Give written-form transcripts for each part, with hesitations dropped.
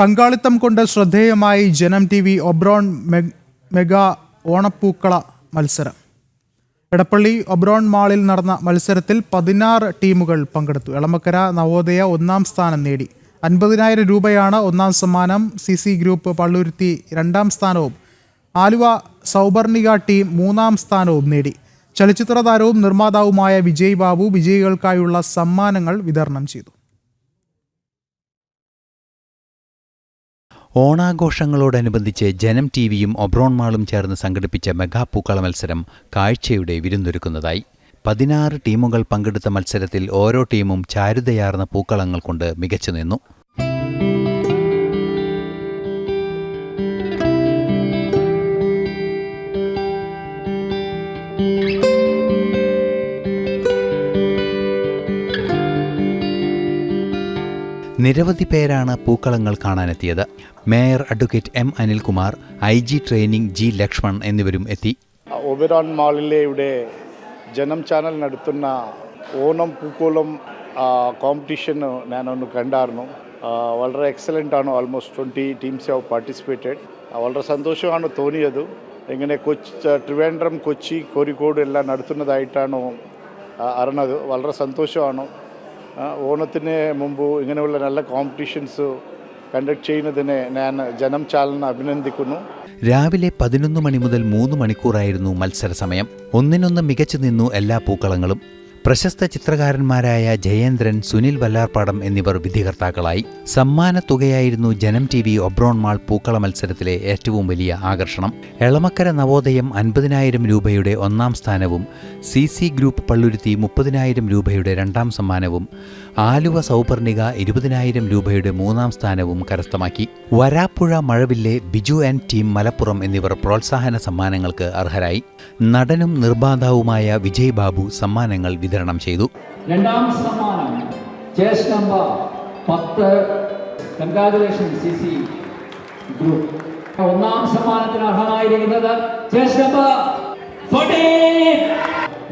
പങ്കാളിത്തം കൊണ്ട് ശ്രദ്ധേയമായി ജനം TV ഒബ്രോൺ മെഗാ ഓണപ്പൂക്കള മത്സരം. എടപ്പള്ളി ഒബ്രോൺ മാളിൽ നടന്ന മത്സരത്തിൽ 16 ടീമുകൾ പങ്കെടുത്തു. എളമക്കര നവോദയ ഒന്നാം സ്ഥാനം നേടി. 50,000 രൂപയാണ് ഒന്നാം സമ്മാനം. CC ഗ്രൂപ്പ് പള്ളുരുത്തി രണ്ടാം സ്ഥാനവും ആലുവ സൗപർണിക ടീം മൂന്നാം സ്ഥാനവും നേടി. ചലച്ചിത്ര താരവും നിർമ്മാതാവുമായ വിജയ് ബാബു വിജയികൾക്കായുള്ള സമ്മാനങ്ങൾ വിതരണം ചെയ്തു. ഓണാഘോഷങ്ങളോടനുബന്ധിച്ച് ജനം TVയും ഒബ്രോൺ മാളും ചേർന്ന് സംഘടിപ്പിച്ച മെഗാ പൂക്കള മത്സരം കാഴ്ചയുടെ വിരുന്നൊരുക്കുന്നതായി. 16 ടീമുകൾ പങ്കെടുത്ത മത്സരത്തിൽ ഓരോ ടീമും ചാരുതയാർന്ന പൂക്കളങ്ങൾ കൊണ്ട് മികച്ചു നിന്നു. നിരവധി പേരാണ് പൂക്കളങ്ങൾ കാണാനെത്തിയത്. Mayor advocate M. Anilkumar, IG training G. Lakshman എന്നിവരും എത്തി. ഒബെറോൺ മാളിലെ ഇവിടെ ജനം ചാനൽ നടത്തുന്ന ഓണം പൂക്കോളം കോമ്പറ്റീഷൻ ഞാനൊന്ന് കണ്ടായിരുന്നു. വളരെ എക്സലൻ്റ് ആണ്. Almost 20 teams have participated. വളരെ സന്തോഷമാണ് തോന്നിയത്. ഇങ്ങനെ ട്രിവാൻഡ്രം, കൊച്ചി, കോഴിക്കോട് എല്ലാം നടത്തുന്നതായിട്ടാണ് അറിഞ്ഞത്. വളരെ സന്തോഷമാണ്. ഓണത്തിന് മുമ്പ് ഇങ്ങനെയുള്ള നല്ല കോമ്പറ്റീഷൻസ് കണ്ടക്ട് ചെയ്യുന്നതിനെ ഞാൻ ജനം ചാനലിനെ അഭിനന്ദിക്കുന്നു. രാവിലെ 11 മണി മുതൽ 3 മണിക്കൂറായിരുന്നു മത്സര സമയം. ഒന്നിനൊന്ന് മികച്ചു നിന്നു എല്ലാ പൂക്കളങ്ങളും. പ്രശസ്ത ചിത്രകാരന്മാരായ ജയേന്ദ്രൻ, സുനിൽ വല്ലാർപാടം എന്നിവർ വിധികർത്താക്കളായി. സമ്മാനത്തുകയായിരുന്നു ജനം TV ഒബ്രോൺ മാൾ പൂക്കള മത്സരത്തിലെ ഏറ്റവും വലിയ ആകർഷണം. എളമക്കര നവോദയം 50,000 രൂപയുടെ ഒന്നാം സ്ഥാനവും CC ഗ്രൂപ്പ് പള്ളുരുത്തി 30,000 രൂപയുടെ രണ്ടാം സമ്മാനവും ആലുവ സൗപർണിക 20,000 രൂപയുടെ മൂന്നാം സ്ഥാനവും കരസ്ഥമാക്കി. വരാപ്പുഴ മഴവില്ലെ, ബിജു ആൻഡ് ടീം മലപ്പുറം എന്നിവർ പ്രോത്സാഹന സമ്മാനങ്ങൾക്ക് അർഹരായി. നടനും നിർമ്മാതാവുമായ വിജയ് ബാബു സമ്മാനങ്ങൾ വിതരണം ചെയ്തു. രണ്ടാം സമ്മാനം chase number 10. Congratulations CC group. ഒന്നാം സമ്മാനത്തിന് അർഹനായിരിക്കുന്നത് ചേസ് നമ്പർ 14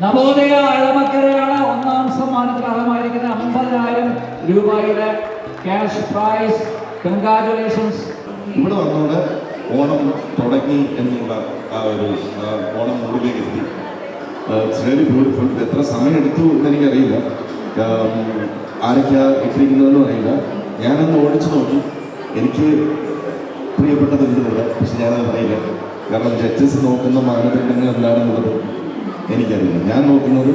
നവോദയ എളമക്കരയാണ്. ഒന്നാം സമ്മാനത്തിന് അർഹമായിരിക്കുന്ന 50,000 രൂപയുടെ ക്യാഷ് പ്രൈസ്. കൺഗ്രാജുലേഷൻസ്. ഇവിടെ വന്നോടെ ഓണം തുടങ്ങി എന്നുള്ള ആ ഒരു ഓണം മൂടിലേക്ക് എത്തി. It's very beautiful. എത്ര സമയം എടുത്തു എന്നെനിക്കറിയില്ല, ആരൊക്കെയാണ് ഇട്ടിരിക്കുന്നതെന്നും അറിയില്ല. ഞാനന്ന് ഓടിച്ചു നോക്കി. എനിക്ക് പ്രിയപ്പെട്ടതുണ്ട്, പക്ഷെ ഞാനത് പറയില്ല. കാരണം ജഡ്ജസ് നോക്കുന്ന മാനദണ്ഡങ്ങൾ എന്താണെന്നുള്ളത് എനിക്കറിയില്ല. ഞാൻ നോക്കുന്നത്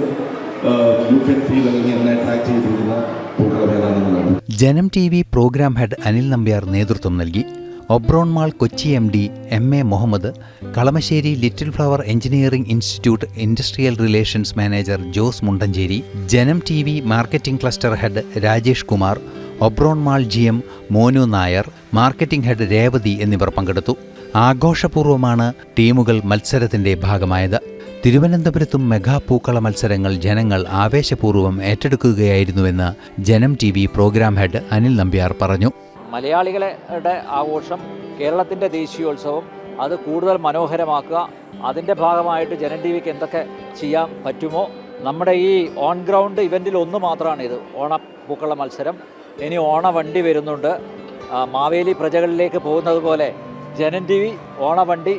യു കൻ ഫീൽ അല്ലെങ്കിൽ എന്നെ അട്രാക്ട് ചെയ്തിരിക്കുന്ന പൂക്കളം ഏതാണെന്നുള്ളതാണ്. Janam TV program head Anil Nambiar നേതൃത്വം നൽകി. Oberon mall Kochi MD MA Muhammad, Kalamassery little flower engineering institute industrial relations manager Jose Mundancheri, Janam TV marketing cluster head Rajesh Kumar, Oberon mall GM Monu Nair, marketing head Revathi എന്നിവർ പങ്കെടുത്തു. ആഘോഷപൂർവ്വമാണ് ടീമുകൾ മത്സരത്തിന്റെ ഭാഗമായത്. തിരുവനന്തപുരത്തും മെഗാ പൂക്കള മത്സരങ്ങൾ ജനങ്ങൾ ആവേശപൂർവ്വം ഏറ്റെടുക്കുകയായിരുന്നുവെന്ന് Janam TV program head Anil Nambiar പറഞ്ഞു. മലയാളികളുടെ ആഘോഷം, കേരളത്തിൻ്റെ ദേശീയോത്സവം, അത് കൂടുതൽ മനോഹരമാക്കുക. അതിൻ്റെ ഭാഗമായിട്ട് ജനം TVക്ക് എന്തൊക്കെ ചെയ്യാൻ പറ്റുമോ. നമ്മുടെ ഈ ഓൺ ഗ്രൗണ്ട് ഇവൻറ്റിൽ ഒന്ന് മാത്രമാണ് ഇത്, ഓണപ്പൂക്കള മത്സരം. ഇനി ഓണവണ്ടി വരുന്നുണ്ട്. മാവേലി പ്രജകളിലേക്ക് പോകുന്നത് പോലെ ജനം TV ഓണവണ്ടി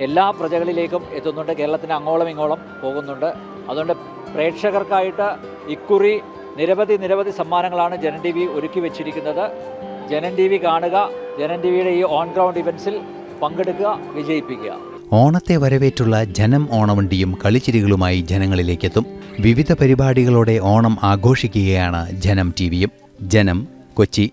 എല്ലാ പ്രജകളിലേക്കും എത്തുന്നുണ്ട്. കേരളത്തിന് അങ്ങോളം ഇങ്ങോളം പോകുന്നുണ്ട്. അതുകൊണ്ട് പ്രേക്ഷകർക്കായിട്ട് ഇക്കുറി നിരവധി സമ്മാനങ്ങളാണ് ജനം TV ഒരുക്കി വെച്ചിരിക്കുന്നത്. ജനം TV കാണുക, ജനം TVയുടെ ഈ ഓൺ ഗ്രൗണ്ട് ഇവൻറ്റ്സിൽ പങ്കെടുക്കുക, വിജയിപ്പിക്കുക. ഓണത്തെ വരവേറ്റുള്ള ജനം ഓണവണ്ടിയും കളിച്ചിരികളുമായി ജനങ്ങളിലേക്കെത്തും. വിവിധ പരിപാടികളോടെ ഓണം ആഘോഷിക്കുകയാണ് ജനം TVയും. ജനം, കൊച്ചി.